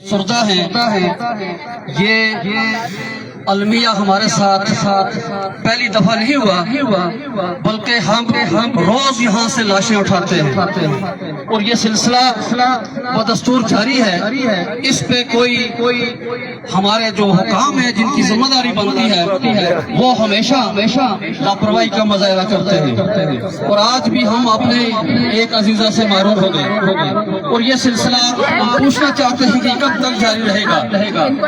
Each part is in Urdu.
سردہ ہیں یہ المیہ ہمارے ساتھ پہلی دفعہ نہیں ہوا بلکہ ہم روز یہاں سے لاشیں اٹھاتے ہیں اور یہ سلسلہ بدستور جاری ہے۔ اس پہ کوئی ہمارے جو حکام ہیں جن کی ذمہ داری بنتی ہے وہ ہمیشہ لاپرواہی کا مظاہرہ کرتے ہیں، اور آج بھی ہم اپنے ایک عزیزہ سے معروف ہو گئے اور یہ سلسلہ ہم پوچھنا چاہتے ہیں کہ کب تک جاری رہے گا،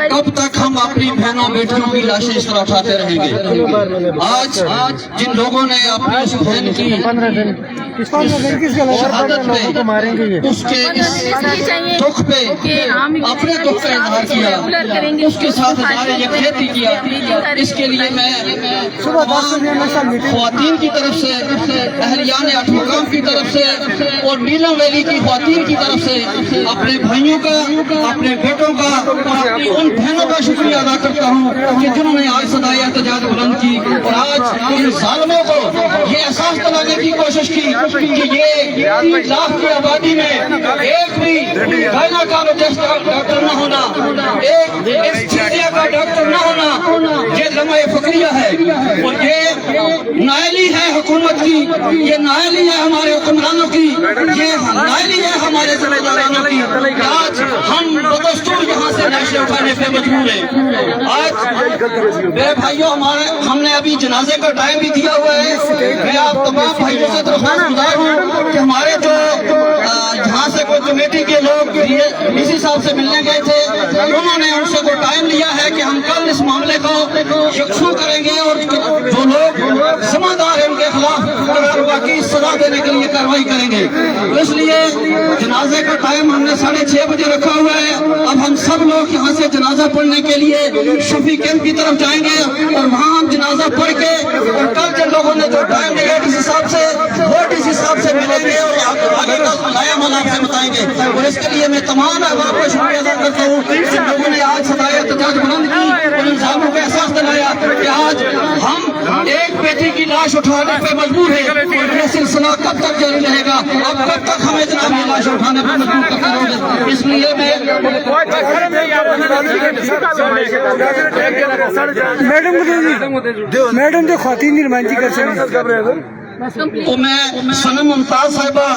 کب تک ہم اپنی بہنوں بیٹیوں کی لاشیں اس طرح اٹھاتے رہیں گے۔ آج جن لوگوں نے اپنی اس بہن کی شہادت پہ اس کے اس دکھ پہ اپنے دکھ کا اظہار کیا، اس کے ساتھ ہزارے یکجہتی کیا، اس کے لیے میں تمام خواتین کی طرف سے، اہلیان حکام کی طرف سے اور نیلم ویلی کی خواتین کی طرف سے اپنے بھائیوں کا، اپنے بیٹوں کا اور اپنی ان بہنوں کا شکریہ ادا کرتا ہوں کہ جنہوں نے آج صدائے احتجاج بلند کی اور آج ان ظالموں کو یہ احساس دلانے کی کوشش کی کہ یہ 3 لاکھ کی آبادی میں ایک بھی گائنیکالوجسٹ کا ڈاکٹر نہ ہونا، ایک اینستھیزیا کا ڈاکٹر نہ ہونا، یہ لمحہ فخریہ ہے اور یہ نائلی ہے حکومت کی، یہ نائلی ہے ہمارے حکمرانوں کی، یہ نائلی ہے ہمارے ذمہ دارانوں کی۔ آج ہم بدستور یہاں سے لاشیں اٹھانے پہ مجبور ہیں۔ آج میرے بھائیوں ہم نے ابھی جنازے کا ٹائم بھی دیا ہوا ہے۔ میں آپ تمام بھائیوں سے درخواست گزار ہوں کہ ہمارے جو یہاں سے کوئی کمیٹی کے لوگ ڈی سی صاحب سے ملنے گئے تھے، انہوں نے ان سے کوئی ٹائم لیا ہے کہ ہم کل اس معاملے کو یکسو کریں گے اور جو لوگ ذمہ دار ہیں ان کے خلاف واقعی سزا دینے کے لیے کارروائی کریں گے۔ اس لیے جنازے کا ٹائم ہم نے 6:30 بجے رکھا ہوا ہے۔ اب ہم سب لوگ یہاں سے جنازہ پڑھنے کے لیے شفیع کیمپ کی طرف جائیں گے اور وہاں ہم جنازہ پڑھ کے اور کل جن لوگوں نے جو ٹائم لیا ڈی سی صاحب سے وہ ڈی سی صاحب سے ملیں گے اور آگے کا نیا مال آپ سے بتائیں گے۔ اور اس کے لیے میں تمام احباب کا شکریہ ادا کرتا ہوں جن لوگوں نے آج صدائے احتجاج بلند کی اور ان ظالموں کو احساس دلایا کہ آج ہم ایک بیٹی کی لاش اٹھانے پہ مجبور ہیں اور یہ سلسلہ کب تک جاری رہے گا، اب کب تک ہمیں جناب یہ لاش اٹھانے پہ مجبور کرتے رہو گے۔ اس لیے میں میڈم جو خواتین نمائندگی کر سکتے تو میں صنم ممتاز صاحبہ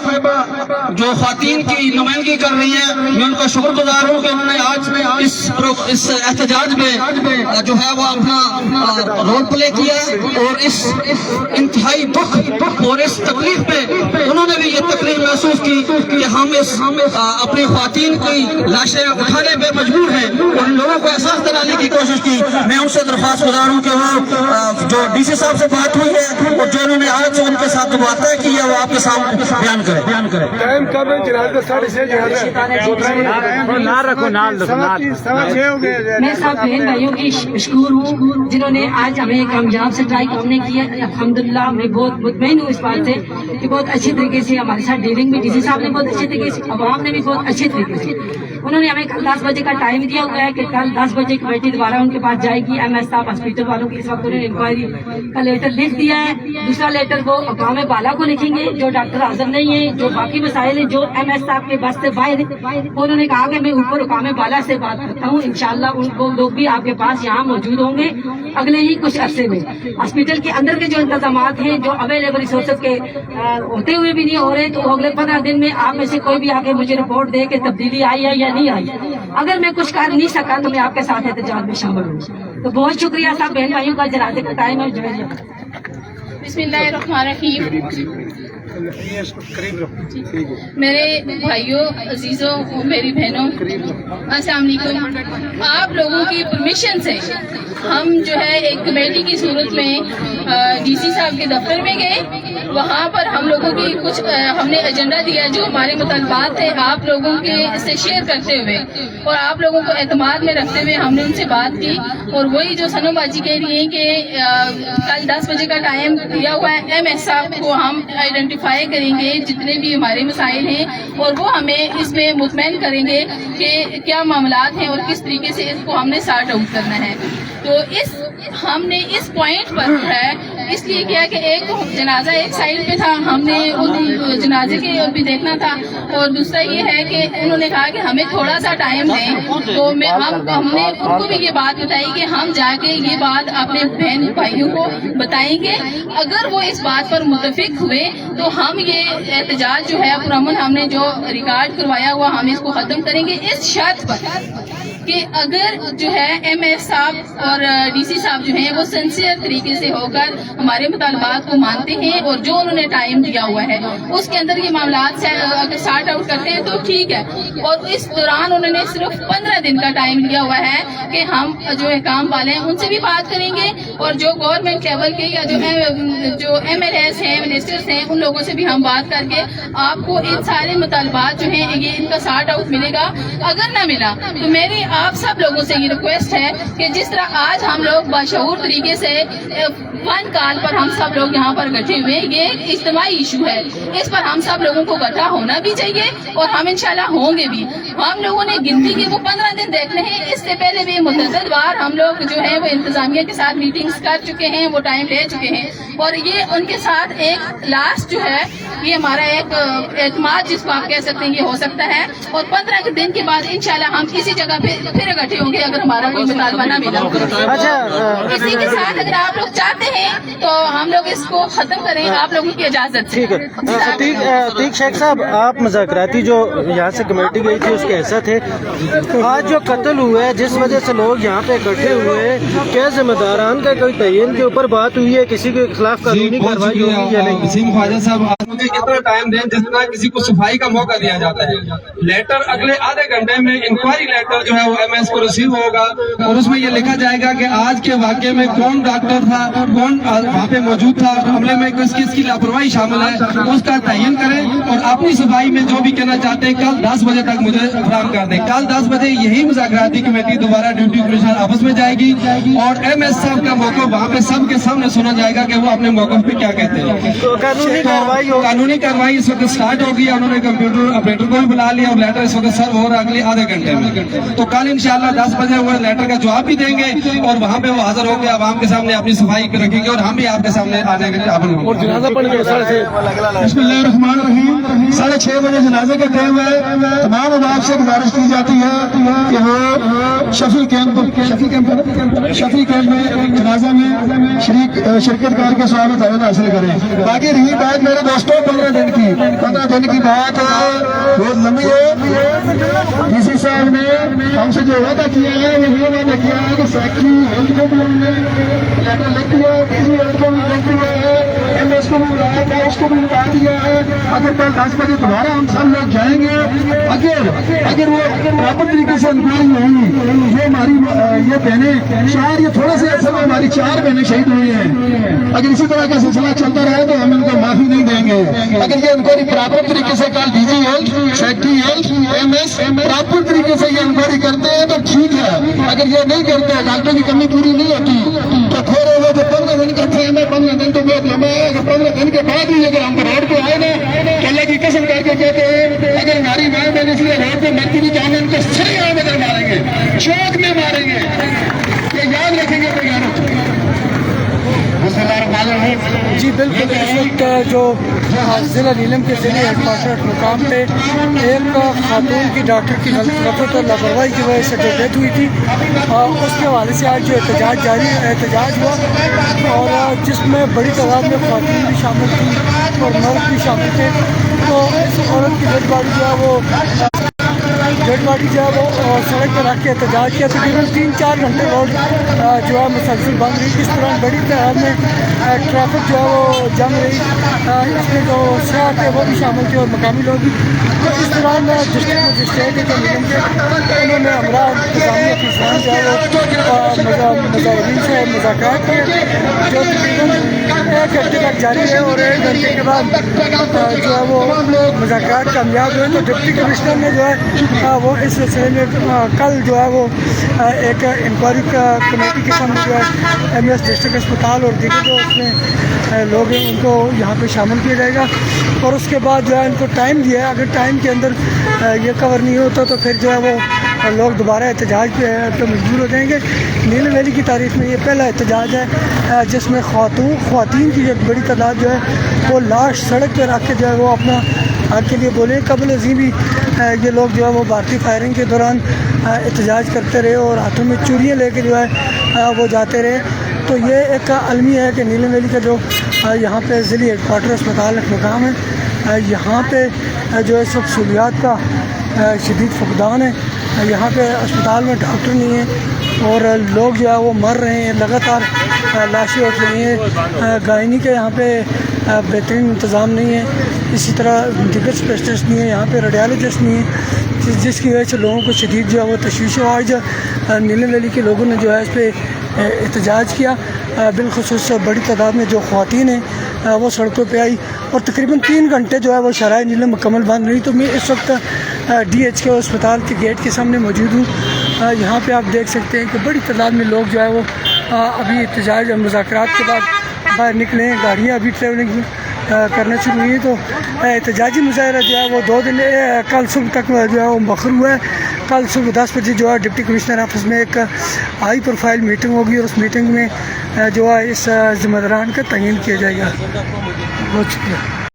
جو خواتین کی نمائندگی کر رہی ہیں، میں ان کا شکر گزار ہوں کہ انہوں نے آج اس احتجاج میں جو ہے وہ اپنا رول پلے کیا اور اس انتہائی دکھ اور اس تکلیف پہ انہوں نے بھی یہ تکلیف محسوس کی کہ ہم اپنی خواتین کی لاشیں اٹھانے پہ مجبور ہیں اور ان لوگوں کو احساس دلانے کی کوشش کی۔ میں ان سے درخواست گزار ہوں کہ وہ جو ڈی سی صاحب سے بات ہوئی ہے اور جو انہوں نے آج ان کے ساتھ بات طے کی ہے وہ آپ کے سامنے بیان کریں۔ ٹائم کب ہے؟ جنازہ 6:30 نہ رکھو میں سب بہن بھائیوں کی مشکور ہوں جنہوں نے آج ہمیں کامیاب سے ٹرائی کرنے کی ہے۔ الحمدللہ میں بہت مطمئن ہوں اس بات سے کہ بہت اچھی طریقے سے ہمارے ساتھ ڈیلنگ بھی ڈی سی صاحب نے بہت اچھی طریقے سے، عوام نے بھی بہت اچھی طریقے سے، انہوں نے ہمیں کل 10 بجے کا ٹائم دیا ہوا ہے کہ کل 10 بجے کمیٹی دوبارہ ان کے پاس جائے گی۔ ایم ایس صاحب ہاسپٹل والوں کی اس وقت انہوں نے انکوائری کا لیٹر لکھ دیا ہے، دوسرا لیٹر وہ حکام بالا کو لکھیں گے جو ڈاکٹر حاضر نہیں ہے، جو باقی مسائل ہیں جو ایم ایس صاحب کے بس سے باہر، انہوں نے کہا کہ میں اوپر حکام بالا سے بات کرتا ہوں، انشاءاللہ ان کو لوگ بھی آپ کے پاس یہاں موجود ہوں گے اگلے ہی کچھ عرصے میں۔ ہاسپٹل کے اندر کے جو انتظامات ہیں جو اویلیبل ریسورسز کے ہوتے ہوئے بھی نہیں ہو رہے، تو اگلے 15 دن میں آپ میں سے کوئی بھی آ کے مجھے رپورٹ دے کہ تبدیلی آئی ہے یا نہیں آئی۔ اگر میں کچھ کر نہیں سکا تو میں آپ کے ساتھ احتجاج میں شامل ہوں۔ تو بہت شکریہ سب بہن بھائیوں کا، جنازے کا ٹائم ہے۔ بسم اللہ الرحمن الرحیم۔ میرے بھائیوں، عزیزوں، میری بہنوں، السلام علیکم۔ آپ لوگوں کی پرمیشن سے ہم جو ہے ایک کمیٹی کی صورت میں ڈی سی صاحب کے دفتر میں گئے، وہاں پر ہم لوگوں کی کچھ ہم نے ایجنڈا دیا جو ہمارے مطالبات تھے آپ لوگوں کے سے شیئر کرتے ہوئے اور آپ لوگوں کو اعتماد میں رکھتے ہوئے ہم نے ان سے بات کی، اور وہی جو سنو باجی کہہ رہی ہیں کہ کل 10 بجے کا ٹائم دیا ہوا ہے، ایم ایس صاحب کو ہم آئیڈینٹیفائی کریں گے جتنے بھی ہمارے مسائل ہیں اور وہ ہمیں اس میں مطمئن کریں گے کہ کیا معاملات ہیں اور کس طریقے سے اس کو ہم نے سارٹ آؤٹ کرنا ہے۔ تو ہم نے اس پوائنٹ پر ہے اس لیے کیا کہ ایک جنازہ ایک سائڈ پہ تھا, ہم نے اس جنازے کے بھی دیکھنا تھا, اور دوسرا یہ ہے کہ انہوں نے کہا کہ ہمیں تھوڑا سا ٹائم دیں, تو ہم نے ان کو بھی یہ بات بتائی کہ ہم جا کے یہ بات اپنے بہن بھائیوں کو بتائیں گے, اگر وہ اس بات پر متفق ہوئے تو ہم یہ احتجاج جو ہے پرامن ہم نے جو ریکارڈ کروایا ہوا ہم اس کو ختم کریں گے, اس شرط پر کہ اگر جو ہے ایم ایس صاحب اور ڈی سی صاحب جو ہیں وہ سنسیئر طریقے سے ہو کر ہمارے مطالبات کو مانتے ہیں, اور جو انہوں نے ٹائم دیا ہوا ہے اس کے اندر یہ معاملات اگر سارٹ آؤٹ کرتے ہیں تو ٹھیک ہے, اور اس دوران انہوں نے صرف 15 دن کا ٹائم دیا ہوا ہے کہ ہم جو حکام والے ہیں ان سے بھی بات کریں گے, اور جو گورنمنٹ لیول کے یا جو ایم ایل ایز ہیں, منسٹرز ہیں, ان لوگوں سے بھی ہم بات کر کے آپ کو ان سارے مطالبات جو ہیں یہ ان کا سارٹ آؤٹ ملے گا. اگر نہ ملا تو میری آپ سب لوگوں سے یہ ریکویسٹ ہے کہ جس طرح آج ہم لوگ بشعور طریقے سے ون کال پر ہم سب لوگ یہاں پر گٹھے ہوئے, یہ ایک اجتماعی ایشو ہے, اس پر ہم سب لوگوں کو گٹھا ہونا بھی چاہیے اور ہم انشاءاللہ ہوں گے بھی. ہم لوگوں نے گنتی کے وہ 15 دن دیکھنے ہیں, اس سے پہلے بھی متعدد بار ہم لوگ جو ہے وہ انتظامیہ کے ساتھ میٹنگز کر چکے ہیں, وہ ٹائم لے چکے ہیں, اور یہ ان کے ساتھ ایک لاسٹ جو ہے یہ ہمارا ایک اعتماد جس کو آپ کہہ سکتے ہیں یہ ہو سکتا ہے, اور 15 دن کے بعد انشاءاللہ ہم کسی جگہ پہ پھر اکٹھے ہوں گے اگر ہمارا کوئی مطالبہ نہ ملا. اسی کے ساتھ اگر آپ لوگ چاہتے ہیں تو ہم لوگ اس کو ختم کریں آپ لوگوں کی اجازت سے. عتیق شیخ صاحب, آپ مذاکراتی جو یہاں سے کمیٹی گئی تھی اس کے حصہ تھے, آج جو قتل ہوئے ہے جس وجہ سے لوگ یہاں پہ اکٹھے ہوئے ہیں, کیا ذمہ داران کا کوئی تعین کے اوپر بات ہوئی ہے, کسی کے خلاف قانونی کارروائی ہوئی یا نہیں؟ وسیم خواجہ صاحب, مجھے اتنا ٹائم دیں جتنا کسی کو صفائی کا موقع دیا جاتا ہے. لیٹر اگلے آدھے گھنٹے میں انکوائری لیٹر جو ہے وہ ایم ایس کو ریسیو ہوگا, اور اس میں یہ لکھا جائے گا کہ آج کے واقعے میں کون ڈاکٹر تھا, کون وہاں پہ موجود تھا, حملے میں کس کس کی لاپرواہی شامل ہے, اس کا تعین کریں, اور اپنی صفائی میں جو بھی کہنا چاہتے ہیں کل 10 بجے تک مجھے فراہم کر دیں. کل 10 بجے یہی مذاکراتی کمیٹی دوبارہ ڈیوٹی کمشنر آفس میں جائے گی, اور ایم ایس صاحب کا موقف وہاں پہ سب کے سامنے سنا جائے گا کہ وہ اپنے موقف پہ کیا کہتے ہیں. قانونی کارروائی اس وقت سٹارٹ ہوگی, انہوں نے کمپیوٹر آپریٹر کو بھی بلا لیا, اور لیٹر اس وقت سرو ہو رہا اگلے آدھے گھنٹے میں. تو کل انشاءاللہ 10 بجے وہ لیٹر کا جواب بھی دیں گے, اور وہاں پہ وہ حاضر ہو کے عوام کے سامنے اپنی صفائی رکھیں گے, اور ہم بھی آپ کے سامنے آنے کے قابل ہوں گے. بسم اللہ الرحمن الرحیم. 6:30 بجے جنازے کا ٹائم ہے. تمام احباب سے گزارش کی جاتی ہے کہ وہ شفیع کیمپ میں جنازہ میں شرکت کر کے ثواب تعین حاصل کریں. باقی رہی بات میرے دوستوں 15 دن کی بات بہت لمبی ہے. ڈی سی صاحب نے ہم سے جو وعدہ کیا ہے وہ یہ وعدہ کیا ہے کہ سیکٹری ہیلتھ کو بھی ہم نے لیٹر لکھ دیا ہے, ڈی سی ہیلتھ کو بھی لکھ دیا ہے, ایم ایس کو بھی بلایا تھا, اس کو بھی بتا دیا ہے. اگر کل 10 بجے دوبارہ ہم سب لوگ جائیں گے, اگر وہ پراپر طریقے سے انکوائری ہوئی, یہ ہماری یہ بہنیں شاید یہ تھوڑے سے عرصے میں ہماری 4 بہنیں شہید ہوئی ہیں, اگر اسی طرح کا سلسلہ چلتا رہے تو ہم ان کو معافی نہیں دیں گے. اگر یہ انکوائری پراپر طریقے سے کل D C health, secretary health, M S proper طریقے سے یہ انکوائری کرتے ہیں تو ٹھیک ہے. اگر یہ نہیں کرتے, ڈاکٹر کی کمی پوری نہیں ہوتی, تو پھر وہ جو 15 دن کا ٹائم ہے, 15 دن تو بہت لمبا ہے. اگر 15 دن کے بعد بھی اگر ہم روڈ پہ آئے نا تو اللہ کی قسم کر کے کہتے ہیں اگر ہماری ماں بہن اس لیے روڈ پہ مرتی بھی جانے ان کو صحیح آؤں میں ماریں گے, چوک میں ماریں گے, یہ یاد رکھیں گے. جی بالکل, اس وقت جو ضلع نیلم کے ضلع ہیڈ کوارٹر مقام پہ ایک خاتون کی ڈاکٹر کی غفلت اور لاپرواہی کی وجہ سے جو ڈیتھ ہوئی تھی, اس کے حوالے سے آج جو احتجاج ہوا, اور جس میں بڑی تعداد میں خواتین بھی شامل تھیں اور مرد بھی شامل تھے. تو اس عورت کی ڈیڈ باڈی جو ہے وہ سڑک پر رکھ کے احتجاج کیا. تقریباً 3-4 گھنٹے روڈ جو ہے مسلسل بند رہی. اس دوران بڑی تعداد میں ٹریفک جو ہے وہ جم رہی. اس میں جو سیاح تھے وہ بھی شامل تھے اور مقامی لوگ بھی. تو اس دوران ڈسٹرکٹ مجسٹریٹ کے نیلم کے انہوں نے ہمراہ انتظامیہ کی اسلام جو ہے وہ مظاہرین سے مذاکرات کیے, جو تقریباً 1 گھنٹے تک جاری ہے, اور 1 گھنٹے کے بعد جو ہے وہ مذاکرات کامیاب ہوئے. تو ڈپٹی کمشنر نے جو ہے وہ اس سلسلے میں کل جو ہے وہ ایک انکوائری کمیٹی کے سامنے جو ہے ایم ایس ڈسٹرکٹ اسپتال اور دیگر جو اس میں لوگ ہیں ان کو یہاں پہ شامل کیا جائے گا, اور اس کے بعد جو ہے ان کو ٹائم دیا ہے. اگر ٹائم کے اندر یہ کور نہیں ہوتا تو پھر جو ہے وہ لوگ دوبارہ احتجاج پہ مجبور ہو جائیں گے. نیلم ویلی کی تاریخ میں یہ پہلا احتجاج ہے جس میں خواتین کی ایک بڑی تعداد جو ہے وہ لاش سڑک پہ رکھ کے جو ہے وہ اپنا حق کے لیے بولے. قبل ازیں بھی یہ لوگ جو ہے وہ بھارتی فائرنگ کے دوران احتجاج کرتے رہے اور ہاتھوں میں چوریاں لے کے جو ہے وہ جاتے رہے. تو یہ ایک المیہ ہے کہ نیلم ویلی کا جو یہاں پہ ضلعی ہیڈ کوارٹر اسپتال ایک مقام ہے. یہاں پہ جو ہے سب سہولیات کا شدید فقدان ہے. یہاں پہ اسپتال میں ڈاکٹر نہیں ہیں اور لوگ جو ہے وہ مر رہے ہیں, لگاتار لاشیں اٹھ رہی ہیں. گائنی کے یہاں پہ بہترین انتظام نہیں ہے. اسی طرح دیگر اسپیشلسٹ نہیں ہے, یہاں پہ ریڈیالوجسٹ نہیں ہے, جس کی وجہ سے لوگوں کو شدید جو ہے وہ تشویش ہو. آج نیلم ویلی کے لوگوں نے جو ہے اس پہ احتجاج کیا, بالخصوص بڑی تعداد میں جو خواتین ہیں وہ سڑکوں پہ آئی اور تقریباً 3 گھنٹے جو ہے وہ شرائع نیلم مکمل بند رہی. تو میں اس وقت DHK اسپتال کے گیٹ کے سامنے موجود ہوں. یہاں پہ آپ دیکھ سکتے ہیں کہ بڑی تعداد میں لوگ جو ہے وہ ابھی احتجاج مذاکرات کے بعد باہر نکلے ہیں. گاڑیاں ابھی ٹریولنگ کرنا شروع ہوئی ہیں. تو احتجاجی مظاہرہ جو ہے وہ 2 دن کل صبح تک جو ہے وہ مؤخر ہوا ہے. کل صبح 10 بجے جو ہے ڈپٹی کمشنر آفس میں ایک ہائی پروفائل میٹنگ ہوگی اور اس میٹنگ میں جو ہے اس ذمہ داران کا تعین کیا جائے گا. بہت شکریہ.